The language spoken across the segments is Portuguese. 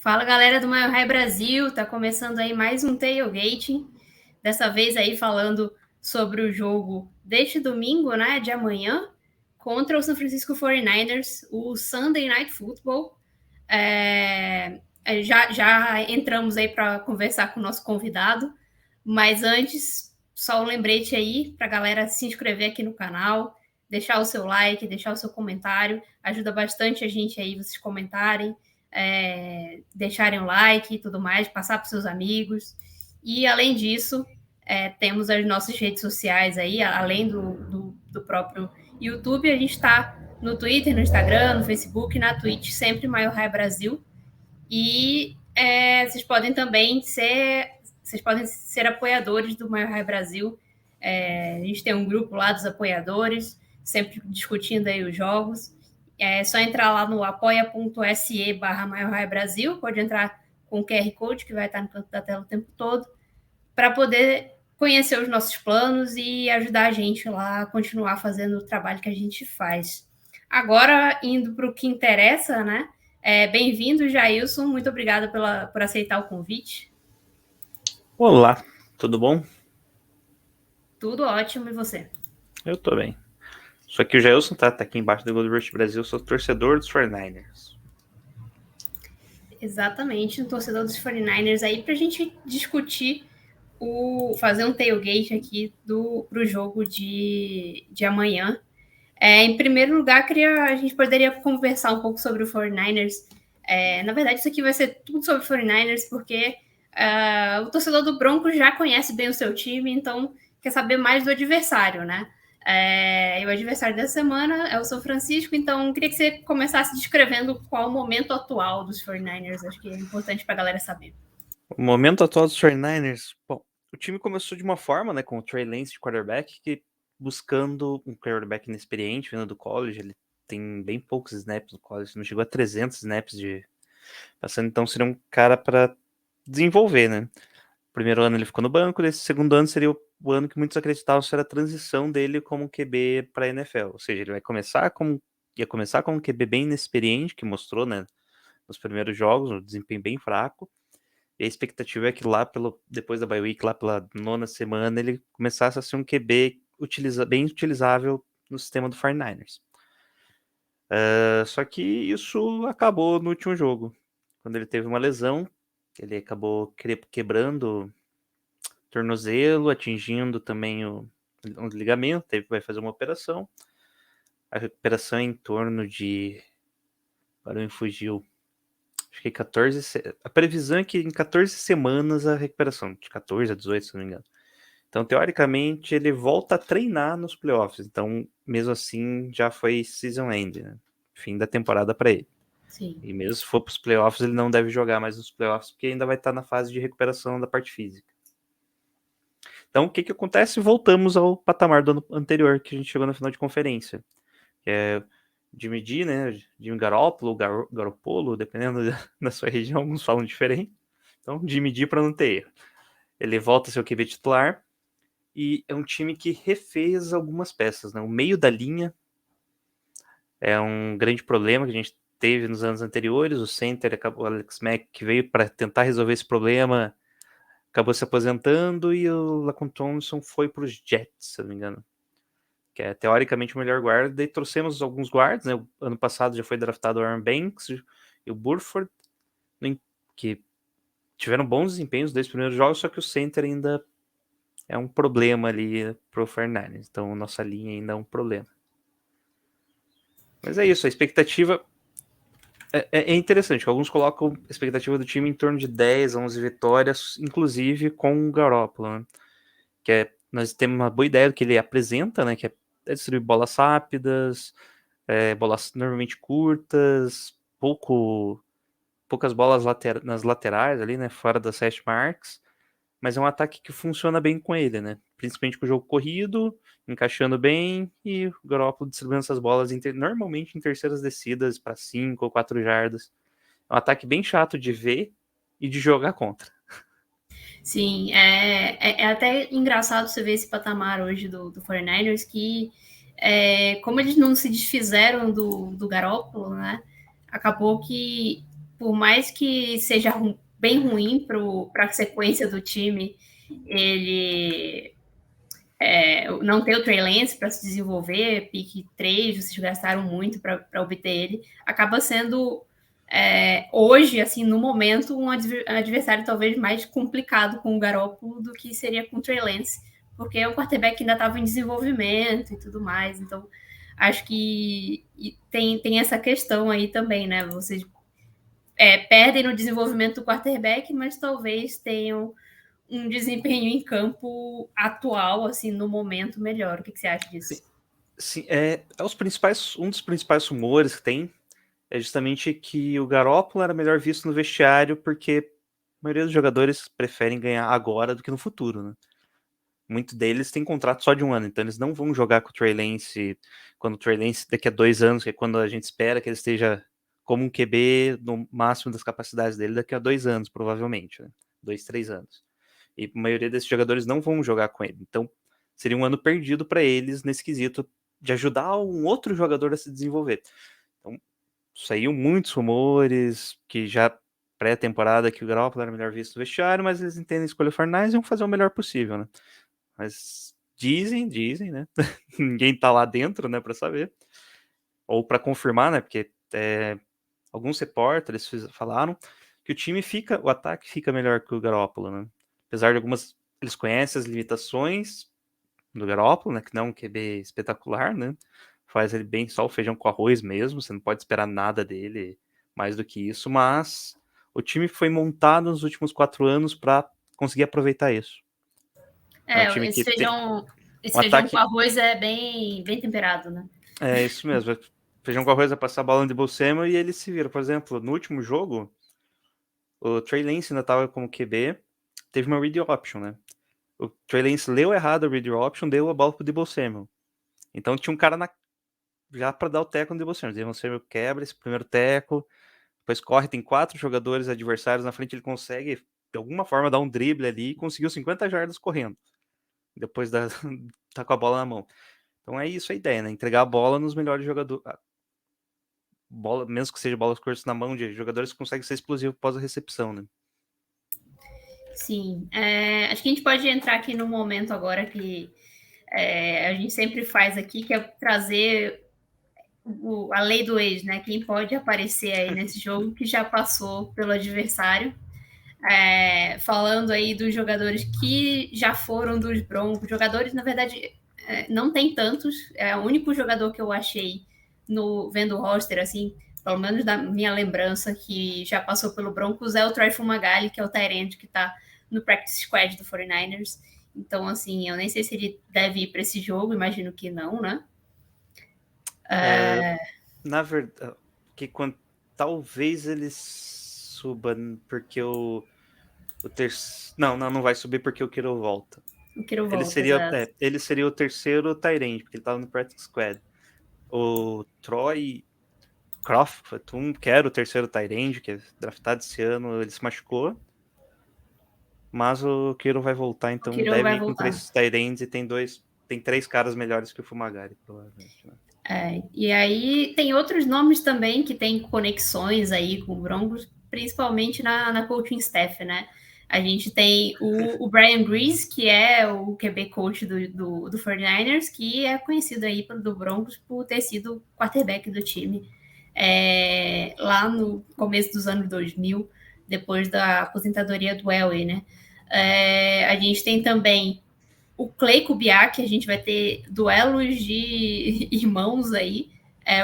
Fala, galera do Mile High Brasil, tá começando aí mais um Tailgating, dessa vez aí falando sobre o jogo deste domingo, né, de amanhã, contra o San Francisco 49ers, o Sunday Night Football. Já entramos aí para conversar com o nosso convidado, mas antes, só um lembrete aí para a galera se inscrever aqui no canal, deixar o seu like, deixar o seu comentário, ajuda bastante a gente aí, vocês comentarem, deixarem o like e tudo mais, passar para seus amigos. E além disso, temos as nossas redes sociais aí, além do próprio YouTube, a gente está no Twitter, no Instagram, no Facebook, na Twitch, sempre Mile High Brasil. E vocês podem também ser apoiadores do Mile High Brasil. A gente tem um grupo lá dos apoiadores, sempre discutindo aí os jogos. É só entrar lá no apoia.se/Mile High Brasil, pode entrar com o QR Code que vai estar no canto da tela o tempo todo, para poder conhecer os nossos planos e ajudar a gente lá a continuar fazendo o trabalho que a gente faz. Agora, indo para o que interessa, né? Bem-vindo, Jailson. Muito obrigada por aceitar o convite. Olá, tudo bom? Tudo ótimo, e você? Eu tô bem. Só que o Jailson tá aqui embaixo do Gold Rush Brasil, sou torcedor dos 49ers. Exatamente, um torcedor dos 49ers aí para a gente discutir, fazer um tailgate aqui pro jogo de amanhã. Em primeiro lugar, a gente poderia conversar um pouco sobre o 49ers. Na verdade, isso aqui vai ser tudo sobre o 49ers, porque o torcedor do Broncos já conhece bem o seu time, então quer saber mais do adversário, né? E o adversário dessa semana é o São Francisco, então queria que você começasse descrevendo qual o momento atual dos 49ers, acho que é importante para a galera saber. O momento atual dos 49ers, bom, o time começou de uma forma, né, com o Trey Lance de quarterback, que buscando um quarterback inexperiente, vindo do college, ele tem bem poucos snaps no college, não chegou a 300 snaps de passando, então seria um cara para desenvolver, né? Primeiro ano ele ficou no banco, esse segundo ano seria o ano que muitos acreditavam ser a transição dele como QB para a NFL, ou seja, ele ia começar como um QB bem inexperiente, que mostrou, né, nos primeiros jogos, um desempenho bem fraco, e a expectativa é que depois da bye week, lá pela 9ª semana, ele começasse a ser um QB bem utilizável no sistema do 49ers. Só que isso acabou no último jogo, quando ele teve uma lesão, ele acabou quebrando o tornozelo, atingindo também um ligamento, vai fazer uma operação. A recuperação é em torno de... Agora me fugiu. Acho que 14... A previsão é que em 14 semanas a recuperação, de 14 a 18, se não me engano. Então, teoricamente, ele volta a treinar nos playoffs. Então, mesmo assim, já foi season end, né? Fim da temporada para ele. Sim. E mesmo se for para os playoffs, ele não deve jogar mais nos playoffs, porque ainda vai estar na fase de recuperação da parte física. Então, o que acontece? Voltamos ao patamar do ano anterior, que a gente chegou na final de conferência. Que é Jimmy G, né? Jimmy Garoppolo, Garoppolo, dependendo da sua região, alguns falam diferente. Então, Jimmy G para não ter erro. Ele volta a ser o QB titular e é um time que refez algumas peças, né? O meio da linha é um grande problema que a gente teve nos anos anteriores. O center, o Alex Mack, que veio para tentar resolver esse problema, acabou se aposentando e o Laquan Thompson foi para os Jets, se não me engano, que é teoricamente o melhor guarda. E trouxemos alguns guardas, né? O ano passado já foi draftado o Aaron Banks e o Burford, que tiveram bons desempenhos desde os primeiros jogos, só que o center ainda é um problema ali pro 49ers. Então, nossa linha ainda é um problema. Mas é isso, a expectativa é interessante. Alguns colocam a expectativa do time em torno de 10, 11 vitórias, inclusive com o Garoppolo, né? Nós temos uma boa ideia do que ele apresenta, né? Que é distribuir bolas rápidas, bolas normalmente curtas, poucas bolas nas laterais ali, né? Fora das hash marks. Mas é um ataque que funciona bem com ele, né? Principalmente com o jogo corrido, encaixando bem, e o Garoppolo distribuindo essas bolas normalmente em terceiras descidas para 5 ou 4 jardas. É um ataque bem chato de ver e de jogar contra. Sim, é até engraçado você ver esse patamar hoje do 49ers, que como eles não se desfizeram do Garoppolo, né? Acabou que por mais que seja bem ruim para a sequência do time, ele não ter o Trey Lance para se desenvolver, pick 3, vocês gastaram muito para obter ele, acaba sendo hoje, assim, no momento, um adversário talvez mais complicado com o Garoppolo do que seria com o Trey Lance, porque o quarterback ainda estava em desenvolvimento e tudo mais, então acho que tem essa questão aí também, né? Vocês perdem no desenvolvimento do quarterback, mas talvez tenham um desempenho em campo atual, assim, no momento melhor. O que você acha disso? Sim, um dos principais rumores que tem é justamente que o Garoppolo era melhor visto no vestiário porque a maioria dos jogadores preferem ganhar agora do que no futuro, né? Muitos deles têm contrato só de 1 ano, então eles não vão jogar com o Trey Lance quando o Trey Lance daqui a 2 anos, que é quando a gente espera que ele esteja como um QB no máximo das capacidades dele daqui a 2 anos, provavelmente, né? 2, 3 anos. E a maioria desses jogadores não vão jogar com ele. Então, seria um ano perdido para eles nesse quesito de ajudar um outro jogador a se desenvolver. Então, saiu muitos rumores que já pré-temporada que o Garoppolo era melhor visto no vestiário, mas eles entendem a escolha Fortnite e vão fazer o melhor possível, né? Mas dizem, né? Ninguém tá lá dentro, né, para saber. Ou para confirmar, né? Porque alguns repórteres falaram que o ataque fica melhor que o Garoppolo, né? Apesar de algumas, eles conhecem as limitações do Garoppolo, né? Que não é um QB espetacular, né? Faz ele bem só o feijão com arroz mesmo, você não pode esperar nada dele mais do que isso, mas o time foi montado nos últimos 4 anos para conseguir aproveitar isso. É um time Esse que tem feijão com arroz é bem temperado, né? É isso mesmo. Feijão com arroz vai passar a bola no Deebo Samuel e ele se vira. Por exemplo, no último jogo, o Trey Lance ainda estava como QB, teve uma read option, né? O Trey Lance leu errado a read option, deu a bola pro Deebo Samuel. Então tinha um cara já para dar o teco no Deebo Samuel. O Deebo Samuel quebra esse primeiro teco, depois corre, tem 4 jogadores adversários na frente, ele consegue de alguma forma dar um drible ali e conseguiu 50 jardas correndo. Depois tá com a bola na mão. Então é isso a ideia, né? Entregar a bola nos melhores jogadores. Bola, mesmo que seja bolas curtas na mão de jogadores que conseguem ser explosivos após a recepção, né? Sim. Acho que a gente pode entrar aqui no momento agora que a gente sempre faz aqui, que é trazer a lei do ex, né? Quem pode aparecer aí nesse jogo que já passou pelo adversário. Falando aí dos jogadores que já foram dos Broncos. Jogadores, na verdade, não tem tantos. É o único jogador que eu achei vendo o roster, assim, pelo menos da minha lembrança, que já passou pelo Broncos, é o Troy Fumagalli, que é o Tyrant que está no practice squad do 49ers. Então, assim, eu nem sei se ele deve ir para esse jogo, imagino que não, né? Na verdade, talvez ele suba, porque o terceiro. Não vai subir porque o Kiro volta. O Kiro Ele volta, seria, ele seria o terceiro Tyrant, porque ele tava no practice squad. O Troy Croft, que era o terceiro Tyrant, que é draftado esse ano, ele se machucou. Mas o Kiro vai voltar, então deve ir com 3 Tyrants e tem 3 caras melhores que o Fumagari, provavelmente, né? E aí tem outros nomes também que têm conexões aí com o Broncos, principalmente na coaching staff, né? A gente tem o Brian Grease, que é o QB coach do 49ers, que é conhecido aí do Broncos por ter sido quarterback do time lá no começo dos anos 2000, depois da aposentadoria do Elway, né? A gente tem também o Clay Kubiak, a gente vai ter duelos de irmãos aí.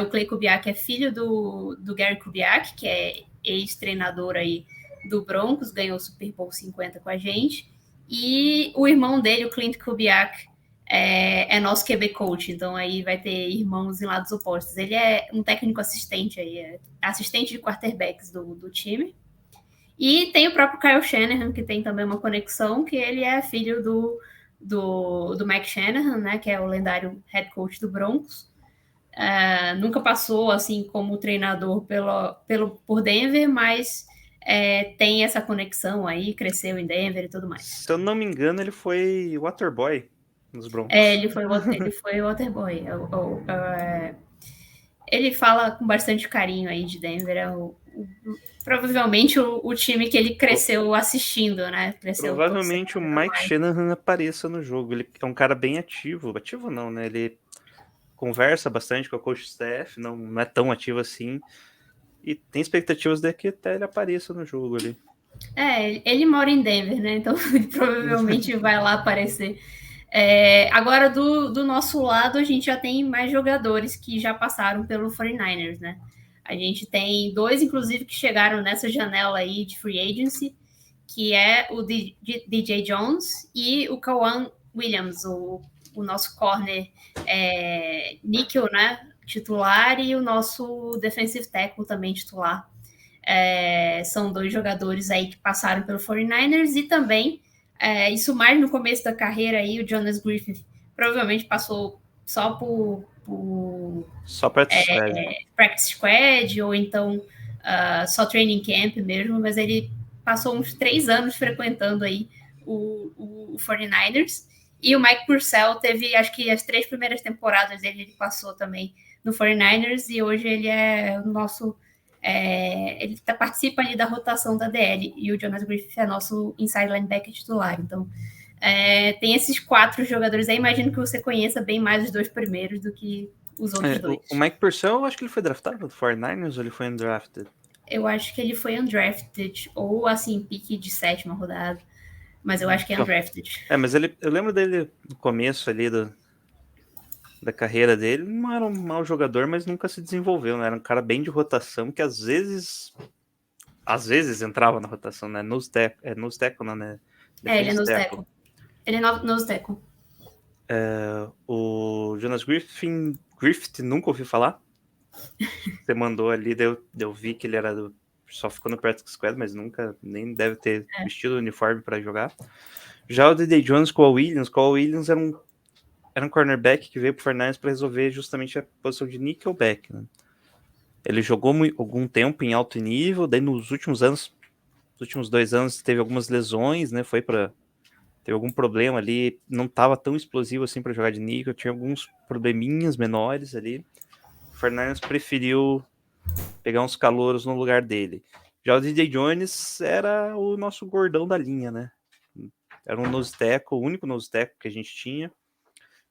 O Clay Kubiak é filho do Gary Kubiak, que é ex-treinador aí do Broncos, ganhou o Super Bowl 50 com a gente. E o irmão dele, o Clint Kubiak, é nosso QB coach, então aí vai ter irmãos em lados opostos. Ele é um técnico assistente aí, assistente de quarterbacks do time. E tem o próprio Kyle Shanahan, que tem também uma conexão, que ele é filho do Mike Shanahan, né, que é o lendário head coach do Broncos. Nunca passou assim como treinador por Denver, mas tem essa conexão aí, cresceu em Denver e tudo mais. Se eu não me engano, ele foi waterboy nos Broncos. Ele foi waterboy. Ele fala com bastante carinho aí de Denver. Provavelmente o time que ele cresceu assistindo, né? Cresceu Provavelmente o Mike mais. Shanahan apareça no jogo. Ele é um cara bem ativo. Ativo não, né? Ele conversa bastante com a coach staff, não é tão ativo assim. E tem expectativas de que até ele apareça no jogo ali. Ele mora em Denver, né? Então ele provavelmente vai lá aparecer. Agora, do nosso lado, a gente já tem mais jogadores que já passaram pelo 49ers, né? A gente tem 2, inclusive, que chegaram nessa janela aí de free agency, que é o DJ Jones e o Kawan Williams, o nosso corner níquel, né? Titular, e o nosso defensive tackle também titular. São 2 jogadores aí que passaram pelo 49ers, e também, isso mais no começo da carreira aí, o Jonas Griffith provavelmente passou só por só practice squad. Practice Squad, ou então só training camp mesmo, mas ele passou uns 3 anos frequentando aí o 49ers. E o Mike Purcell teve, acho que as 3 primeiras temporadas dele, ele passou também no 49ers, e hoje ele é o nosso ele participa ali da rotação da DL, e o Jonas Griffith é nosso inside linebacker titular. Então, tem esses 4 jogadores aí. Imagino que você conheça bem mais os 2 primeiros do que os outros 2. O Mike Purcell, eu acho que ele foi draftado do 49ers ou ele foi undrafted? Eu acho que ele foi undrafted, ou assim, pique de 7ª rodada. Mas eu acho que é undrafted. Mas eu lembro dele no começo ali da carreira dele. Não era um mau jogador, mas nunca se desenvolveu, né? Era um cara bem de rotação, que às vezes entrava na rotação, né? Nose tackle, não, né? Ele é nose tackle. Ele é nose tackle. O Jonas Griffith nunca ouvi falar. Você mandou ali, eu vi que ele era só ficou no practice squad, mas nunca, nem deve ter vestido o uniforme para jogar. Já o DJ Jones com o Williams era um cornerback que veio pro Fernandes para resolver justamente a posição de nickelback, né? Ele jogou algum tempo em alto nível, daí nos últimos 2 anos teve algumas lesões, né? Teve algum problema ali, não estava tão explosivo assim para jogar de níquel, tinha alguns probleminhas menores ali. O Fernandes preferiu pegar uns calouros no lugar dele. Já o DJ Jones era o nosso gordão da linha, né? Era um nose tackle, o único nose tackle que a gente tinha.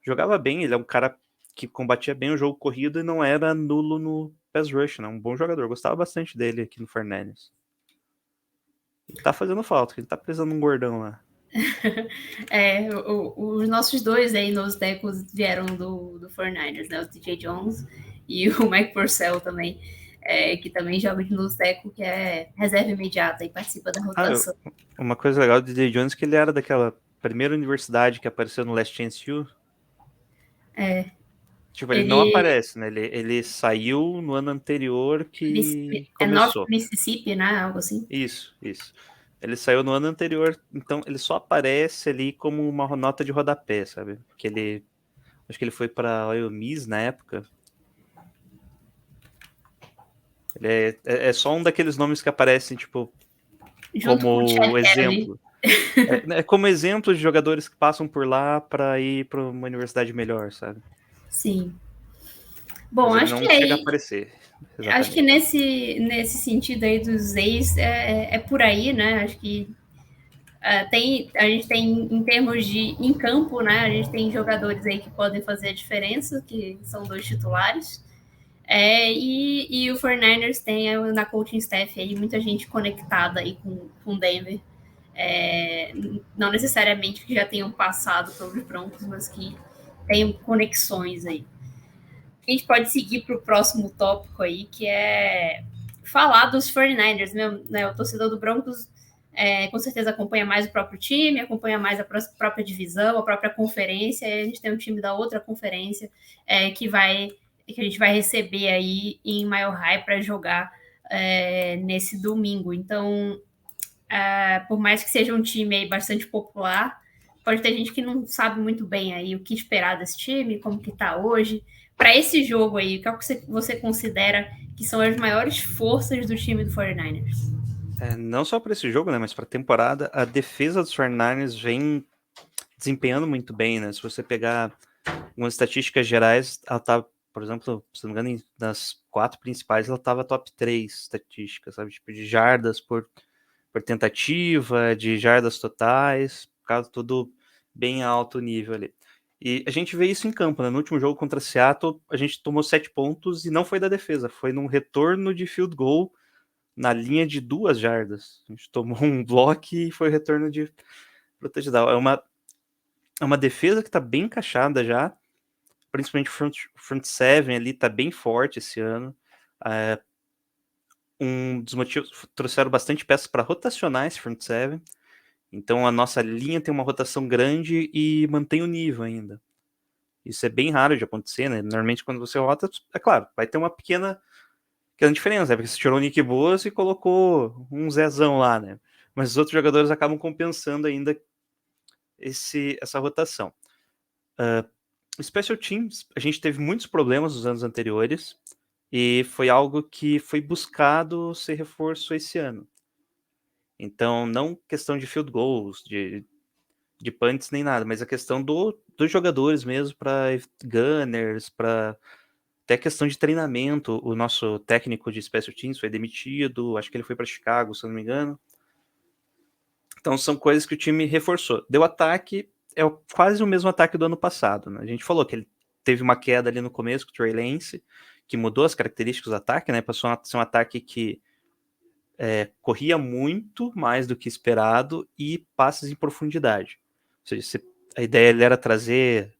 Jogava bem, ele é um cara que combatia bem o jogo corrido e não era nulo no pass rush, né? Um bom jogador, gostava bastante dele aqui no Fernandes. Ele tá fazendo falta, ele tá precisando de um gordão lá. Os nossos 2 aí nose tackles vieram do 49ers, né? O DJ Jones e o Mike Purcell também, que também joga de nose tackle, que é reserva imediata e participa da rotação. Uma coisa legal do DJ Jones é que ele era daquela primeira universidade que apareceu no Last Chance U. Tipo, ele não aparece, né? Ele saiu no ano anterior que começou. North Mississippi, né? Algo assim. Isso. Ele saiu no ano anterior, então ele só aparece ali como uma nota de rodapé, sabe? Porque acho que ele foi para Ole Miss na época. Ele é só um daqueles nomes que aparecem, tipo, junto como exemplo. Como exemplo de jogadores que passam por lá para ir para uma universidade melhor, sabe? Sim. Bom, mas ele acho não que chega a aparecer. Exatamente. Acho que nesse sentido aí dos ex é por aí, né? Acho que a gente tem, em termos de em campo, né? A gente tem jogadores aí que podem fazer a diferença, que são 2 titulares. E o 49ers tem na coaching staff aí muita gente conectada aí com Denver. Não necessariamente que já tenham passado pelos Broncos, mas que tenham conexões aí. A gente pode seguir para o próximo tópico aí, que é falar dos 49ers mesmo, né? O torcedor do Broncos com certeza acompanha mais o próprio time, acompanha mais a própria divisão, a própria conferência, e a gente tem um time da outra conferência que a gente vai receber aí em Mile High para jogar nesse domingo. Então, por mais que seja um time aí bastante popular, pode ter gente que não sabe muito bem aí o que esperar desse time, como que tá hoje. Para esse jogo aí, o que você considera que são as maiores forças do time do 49ers? Não só para esse jogo, né, mas para a temporada, a defesa dos 49ers vem desempenhando muito bem, né? Se você pegar algumas estatísticas gerais, ela tá, por exemplo, se não me engano, nas 4 principais, ela tava top 3 estatísticas, sabe? Tipo, de jardas por tentativa, de jardas totais, caso tudo bem alto nível ali. E a gente vê isso em campo, né? No último jogo contra Seattle, a gente tomou 7 pontos e não foi da defesa, foi num retorno de field goal na linha de 2 jardas. A gente tomou um bloco e foi retorno de pro touchdown. É uma defesa que tá bem encaixada já, principalmente o front seven ali tá bem forte esse ano. Um dos motivos, trouxeram bastante peças para rotacionar esse front seven. Então a nossa linha tem uma rotação grande e mantém o nível ainda. Isso é bem raro de acontecer, né? Normalmente quando você rota, é claro, vai ter uma pequena diferença, né? Porque você tirou o Nick Boas e colocou um Zezão lá, né? Mas os outros jogadores acabam compensando ainda essa rotação. Special Teams, a gente teve muitos problemas nos anos anteriores e foi algo que foi buscado ser reforço esse ano. Então, não questão de field goals, de punts nem nada, mas a questão dos jogadores mesmo, para gunners, para até questão de treinamento. O nosso técnico de Special Teams foi demitido, acho que ele foi para Chicago, se eu não me engano. Então são coisas que o time reforçou. Deu ataque, é quase o mesmo ataque do ano passado, né? A gente falou que ele teve uma queda ali no começo com o Trey Lance, que mudou as características do ataque, né? Passou a ser um ataque que corria muito mais do que esperado e passes em profundidade. Ou seja, a ideia era trazer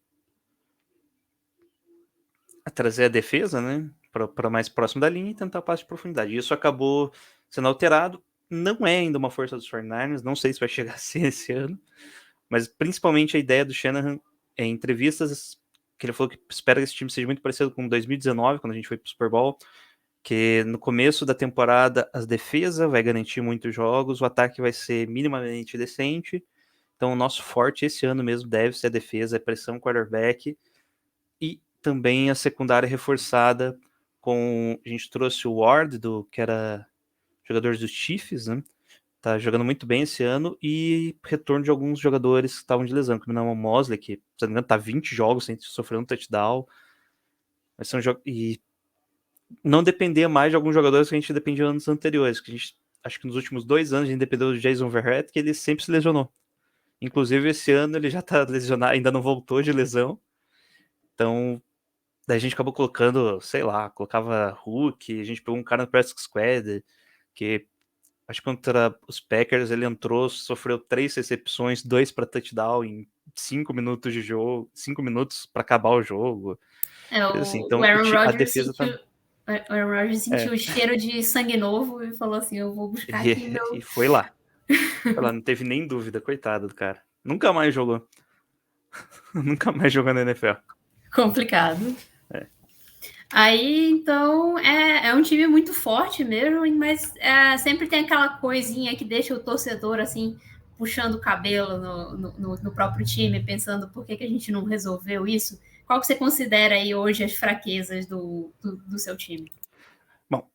a defesa, né, para mais próximo da linha e tentar passe de profundidade. E isso acabou sendo alterado. Não é ainda uma força dos 49ers, não sei se vai chegar a ser esse ano, mas principalmente a ideia do Shanahan em entrevistas que ele falou que espera que esse time seja muito parecido com 2019, quando a gente foi para o Super Bowl, que no começo da temporada a defesa vai garantir muitos jogos, o ataque vai ser minimamente decente. Então o nosso forte esse ano mesmo deve ser a defesa, a pressão quarterback e também a secundária reforçada com... A gente trouxe o Ward, que era jogador dos Chiefs, né? Tá jogando muito bem esse ano e retorno de alguns jogadores que estavam de lesão, como o Mosley, que, se não me engano, tá 20 jogos sem sofrer um touchdown. Mas são e não depender mais de alguns jogadores que a gente dependia anos anteriores, que a gente, acho que nos últimos 2 anos a gente dependeu do Jason Verrett, que ele sempre se lesionou. Inclusive esse ano ele já tá lesionado, ainda não voltou de lesão. Então, daí a gente acabou colocando, sei lá, colocava Hulk, a gente pegou um cara no Practice Squad, que acho que contra os Packers ele entrou, sofreu 3 recepções, 2 para touchdown em 5 minutos de jogo, 5 minutos para acabar o jogo. Assim, O então Aaron a Rodgers defesa sentiu, tá... o Aaron Rodgers sentiu o cheiro de sangue novo e falou assim: eu vou buscar aqui E meu. foi lá. Não teve nem dúvida, coitado do cara. Nunca mais jogou. Nunca mais jogou na NFL. Complicado. Aí, então, é um time muito forte mesmo, mas sempre tem aquela coisinha que deixa o torcedor, assim, puxando o cabelo no próprio time, pensando por que a gente não resolveu isso. Qual que você considera aí hoje as fraquezas do seu time? Bom,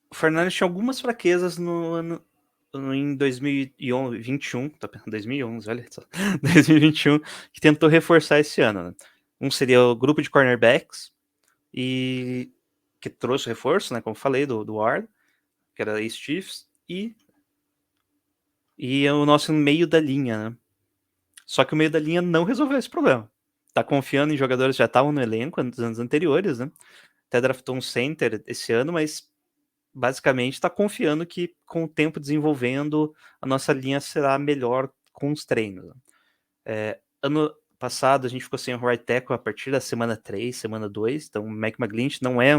o Fernandes tinha algumas fraquezas em 2021, tá pensando 2011, olha só, 2021, que tentou reforçar esse ano. Né? Um seria o grupo de cornerbacks, e que trouxe reforço, né, como falei, do Ward, que era ex-Chiefs, e o nosso meio da linha, né? Só que o meio da linha não resolveu esse problema. Tá confiando em jogadores que já estavam no elenco nos anos anteriores, né? Até draftou um center esse ano, mas basicamente está confiando que com o tempo desenvolvendo a nossa linha será melhor com os treinos. Ano passado a gente ficou sem o right tackle a partir da semana 3, semana 2, então o Mac McGlinch não é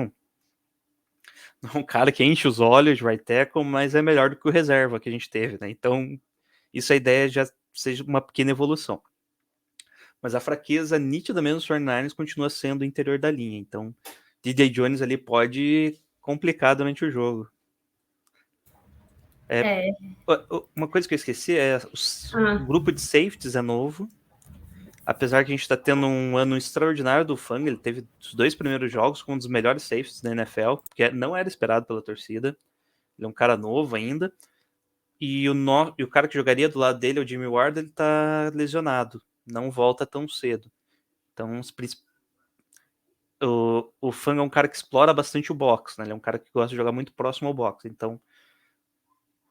um cara que enche os olhos de right tackle, mas é melhor do que o reserva que a gente teve, né? Então isso a ideia já seja uma pequena evolução. Mas a fraqueza nítida mesmo dos 49ers continua sendo o interior da linha, então DJ Jones ali pode complicar durante o jogo. Uma coisa que eu esqueci é o grupo de safeties é novo. Apesar que a gente está tendo um ano extraordinário do Fang, ele teve os 2 primeiros jogos com um dos melhores safeties da NFL, que não era esperado pela torcida. Ele é um cara novo ainda. E o cara que jogaria do lado dele, o Jimmy Ward, ele tá lesionado. Não volta tão cedo. Então, o Fang é um cara que explora bastante o box, né? Ele é um cara que gosta de jogar muito próximo ao box. Então,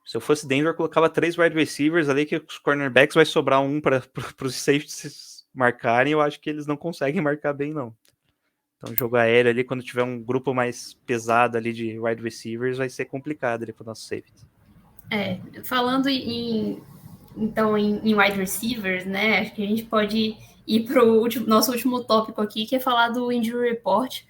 se eu fosse Denver, eu colocava 3 wide receivers ali, que os cornerbacks vai sobrar um para os safeties marcarem. Eu acho que eles não conseguem marcar bem, não. Então, jogo aéreo ali, quando tiver um grupo mais pesado ali de wide receivers, vai ser complicado ali para o nosso safety. Falando então em wide receivers, né? Acho que a gente pode ir para o nosso último tópico aqui, que é falar do injury report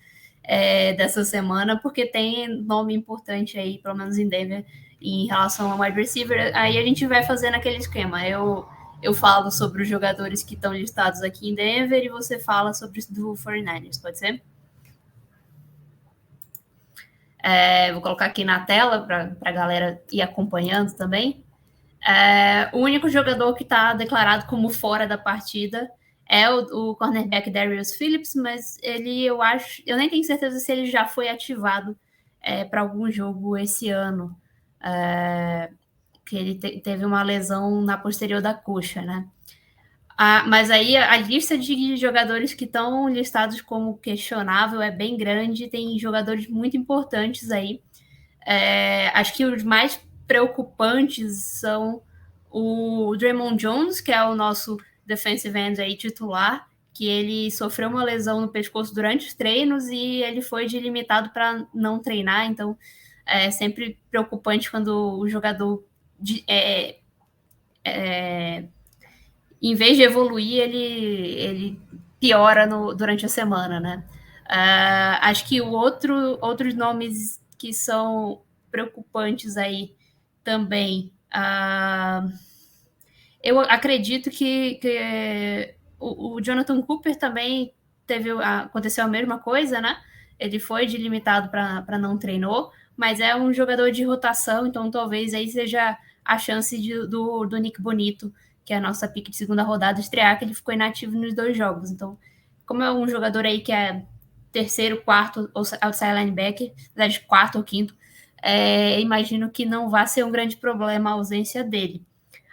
dessa semana, porque tem nome importante aí, pelo menos em Denver, em relação ao wide receiver. Aí a gente vai fazendo aquele esquema. Eu falo sobre os jogadores que estão listados aqui em Denver e você fala sobre os do 49ers, pode ser? Vou colocar aqui na tela para a galera ir acompanhando também. O único jogador que está declarado como fora da partida é o cornerback Darius Phillips, mas eu nem tenho certeza se ele já foi ativado para algum jogo esse ano, que ele teve uma lesão na posterior da coxa, né? Mas aí a lista de jogadores que estão listados como questionável é bem grande, tem jogadores muito importantes aí. Acho que os mais preocupantes são o Draymond Jones, que é o nosso defensive end aí titular, que ele sofreu uma lesão no pescoço durante os treinos e ele foi delimitado para não treinar, então é sempre preocupante quando o jogador em vez de evoluir, ele piora durante a semana, né? Acho que outros nomes que são preocupantes aí também. Eu acredito que o Jonathan Cooper também aconteceu a mesma coisa, né? Ele foi delimitado para não treinou, mas é um jogador de rotação, então talvez aí seja a chance do Nick Bonito, que é a nossa pick de segunda rodada, estrear, que ele ficou inativo nos 2 jogos. Então, como é um jogador aí que é terceiro, quarto ou outside linebacker, de quarto ou quinto, imagino que não vai ser um grande problema a ausência dele.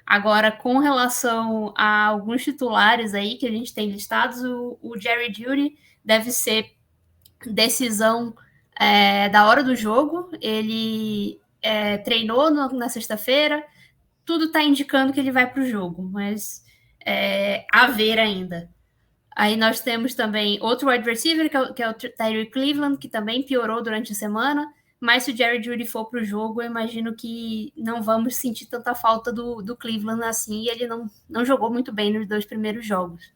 Agora, com relação a alguns titulares aí que a gente tem listados, o Jerry Jeudy deve ser decisão da hora do jogo. Ele treinou na sexta-feira, tudo está indicando que ele vai para o jogo, mas a ver ainda. Aí nós temos também outro wide receiver, que é o Tyree Cleveland, que também piorou durante a semana. Mas se o Jerry Jeudy for para o jogo, eu imagino que não vamos sentir tanta falta do Cleveland assim. E ele não jogou muito bem nos 2 primeiros jogos.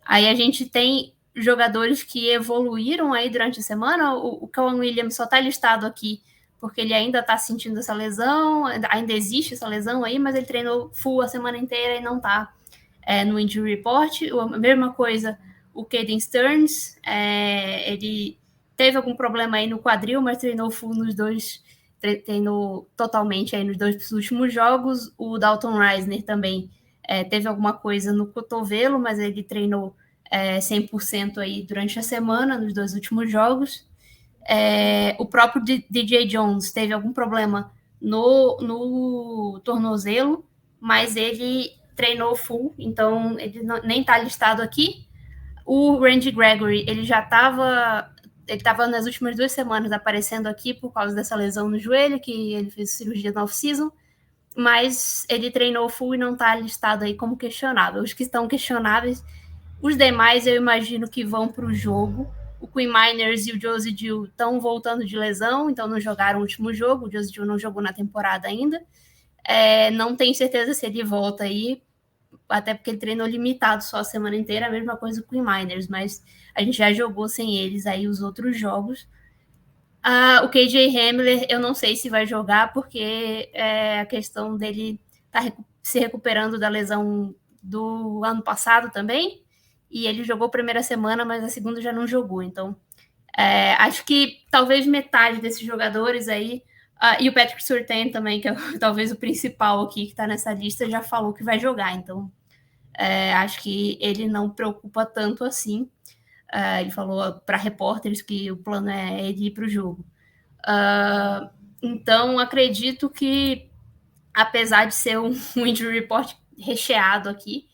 Aí a gente tem jogadores que evoluíram aí durante a semana. O Kawhi Williams só está listado aqui porque ele ainda está sentindo essa lesão, ainda existe essa lesão aí, mas ele treinou full a semana inteira e não está no injury report. A mesma coisa o Caden Stearns, ele teve algum problema aí no quadril, mas treinou full nos 2, treinou totalmente aí nos 2 últimos jogos. O Dalton Reisner também teve alguma coisa no cotovelo, mas ele treinou 100% aí durante a semana, nos 2 últimos jogos. O próprio DJ Jones teve algum problema no tornozelo, mas ele treinou full, então ele nem está listado aqui. O Randy Gregory, ele estava nas últimas 2 semanas aparecendo aqui por causa dessa lesão no joelho, que ele fez cirurgia na off-season, mas ele treinou full e não está listado aí como questionável. Os que estão questionáveis, os demais eu imagino que vão para o jogo. O Quinn Miners e o Josie Dill estão voltando de lesão, então não jogaram o último jogo. O Josie Dill não jogou na temporada ainda. Não tenho certeza se ele volta aí, até porque ele treinou limitado só a semana inteira, a mesma coisa com o Miners, mas a gente já jogou sem eles aí os outros jogos. O KJ Hamler, eu não sei se vai jogar, porque a questão dele tá se recuperando da lesão do ano passado também, e ele jogou a primeira semana, mas a segunda já não jogou, então acho que talvez metade desses jogadores aí, e o Patrick Surtain também, que é talvez o principal aqui que está nessa lista, já falou que vai jogar, então acho que ele não preocupa tanto assim. Ele falou para repórteres que o plano é ele ir para o jogo. Então, acredito que, apesar de ser um injury report recheado aqui,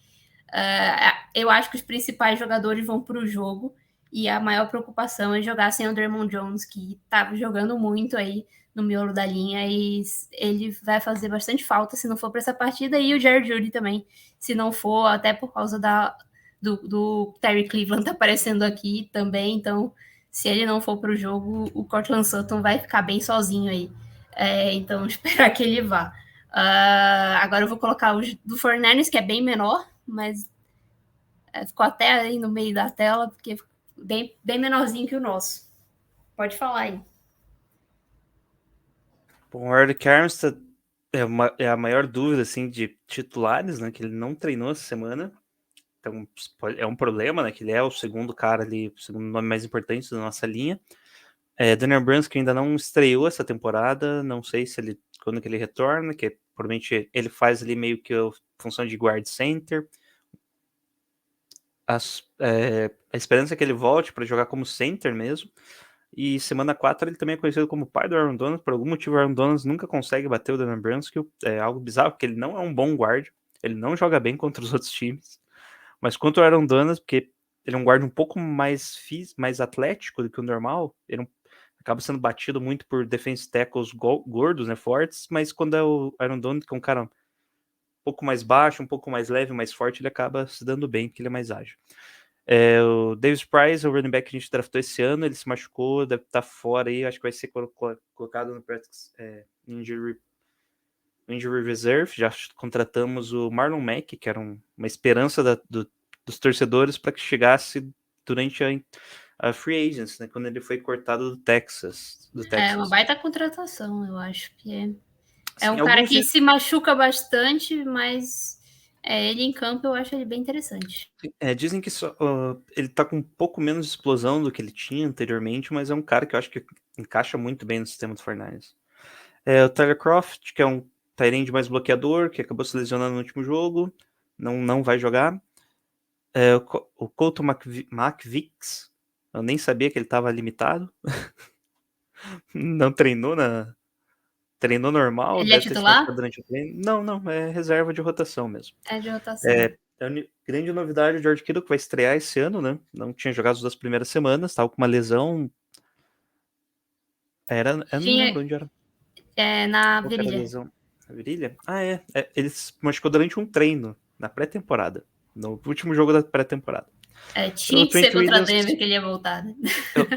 Eu acho que os principais jogadores vão para o jogo e a maior preocupação é jogar sem o Draymond Jones, que estava jogando muito aí no miolo da linha e ele vai fazer bastante falta se não for para essa partida, e o Jared Judy também, se não for, até por causa do Terry Cleveland tá aparecendo aqui também, então se ele não for para o jogo, o Cortland Sutton vai ficar bem sozinho aí. Então esperar que ele vá. Agora eu vou colocar o do 49ers, que é bem menor, mas ficou até aí no meio da tela, porque bem menorzinho que o nosso. Pode falar aí. Bom, o Eric Armstead é a maior dúvida, assim, de titulares, né? Que ele não treinou essa semana. Então, é um problema, né? Que ele é o segundo cara ali, o segundo nome mais importante da nossa linha. Daniel Brunskill ainda não estreou essa temporada. Não sei se ele quando que ele retorna, que provavelmente ele faz ali meio que a função de guard center. A esperança é que ele volte para jogar como center mesmo. E semana 4 ele também é conhecido como pai do Aaron Donald. Por algum motivo o Aaron Donald nunca consegue bater o Daniel Brunskill. É algo bizarro, porque ele não é um bom guard. Ele não joga bem contra os outros times. Mas quanto o Aaron Donald, porque ele é um guarda um pouco mais atlético do que o normal, ele acaba sendo batido muito por defense tackles gordos, né, fortes, mas quando é o Aaron Donald, que é um cara um pouco mais baixo, um pouco mais leve, mais forte, ele acaba se dando bem, porque ele é mais ágil. O Davis Price, o running back que a gente draftou esse ano, ele se machucou, deve estar fora aí, acho que vai ser colocado no practice injury reserve. Já contratamos o Marlon Mack, que era uma esperança dos torcedores para que chegasse durante a free agency, né, quando ele foi cortado do Texas. É uma baita contratação, eu acho que é Assim, um cara que se machuca bastante, mas ele em campo eu acho ele bem interessante. Dizem que ele tá com um pouco menos de explosão do que ele tinha anteriormente, mas é um cara que eu acho que encaixa muito bem no sistema do Fortnite. O Tyler Croft, que é um tight end mais bloqueador, que acabou se lesionando no último jogo, não vai jogar. O Colton McVix, eu nem sabia que ele estava limitado. Não treinou normal, Ele é deve ter se machucado titular? durante o treino. Não, é reserva de rotação mesmo. É de rotação. A grande novidade, o George Kittle, que vai estrear esse ano, né? Não tinha jogado as 2 primeiras semanas, estava com uma lesão. Eu não Tinha lembro onde era. na Qual que era a virilha. lesão? A virilha? Ele se machucou durante um treino, na pré-temporada. No último jogo da pré-temporada. O Tinha que ser Trent contra Williams, Denver que ele ia voltar, né?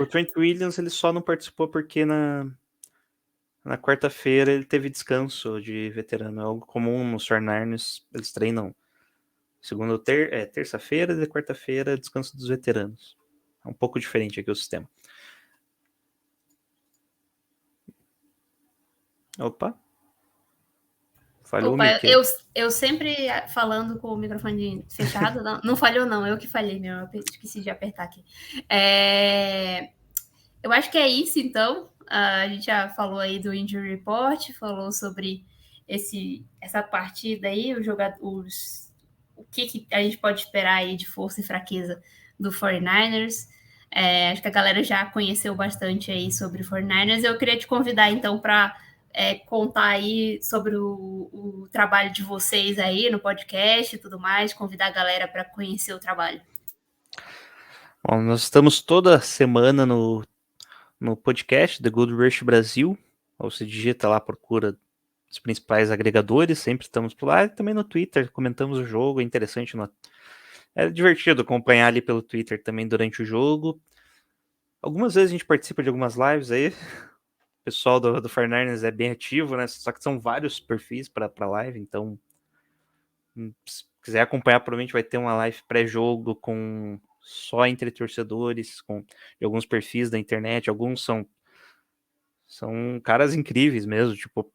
o Trent Williams, ele só não participou porque na quarta-feira ele teve descanso de veterano. É algo comum nos 49ers, eles treinam segunda ou terça-feira e quarta-feira descanso dos veteranos. É um pouco diferente aqui o sistema. Opa. Falhou o Opa, mic aí. eu sempre falando com o microfone fechado, não falhou não, eu que falhei mesmo, eu esqueci de apertar aqui. Eu acho que é isso então, a gente já falou aí do Injury Report, falou sobre essa partida aí, o que a gente pode esperar aí de força e fraqueza do 49ers. Acho que a galera já conheceu bastante aí sobre o 49ers. Eu queria te convidar então para contar aí sobre o trabalho de vocês aí no podcast e tudo mais, convidar a galera para conhecer o trabalho. Bom, nós estamos toda semana no podcast The Good Rush Brasil. Ou se digita lá, procura os principais agregadores, sempre estamos por lá. E também no Twitter, comentamos o jogo, é interessante. É divertido acompanhar ali pelo Twitter também durante o jogo. Algumas vezes a gente participa de algumas lives aí. O pessoal do 49ers é bem ativo, né? Só que são vários perfis para live, então se quiser acompanhar, provavelmente vai ter uma live pré-jogo com só entre torcedores, de alguns perfis da internet. Alguns são caras incríveis mesmo, tipo,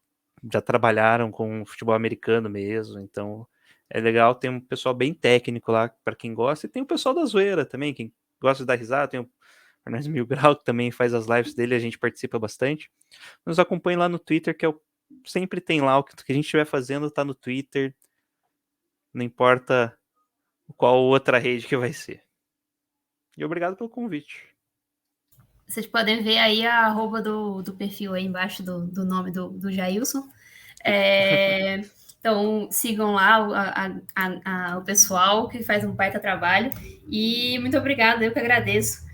já trabalharam com futebol americano mesmo, então é legal, tem um pessoal bem técnico lá para quem gosta, e tem o pessoal da zoeira também, quem gosta de dar risada, tem o Fernandes Mil Grau, que também faz as lives dele, a gente participa bastante. Nos acompanhe lá no Twitter, sempre tem lá o que a gente estiver fazendo, tá no Twitter, não importa qual outra rede que vai ser. E obrigado pelo convite. Vocês podem ver aí a arroba do perfil aí embaixo do nome do Jailson. Então, sigam lá o pessoal que faz um baita trabalho. E muito obrigada, eu que agradeço.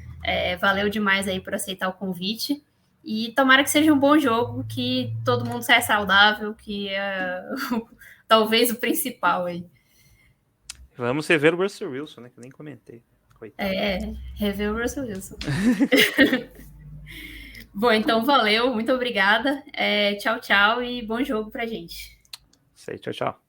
Valeu demais aí por aceitar o convite. E tomara que seja um bom jogo, que todo mundo saia saudável, que é talvez o principal aí. Vamos rever o Russell Wilson, né? Que eu nem comentei. Coitado. Rever o Russell Wilson. Bom, então valeu, muito obrigada. Tchau, tchau e bom jogo pra gente. Sei, tchau, tchau.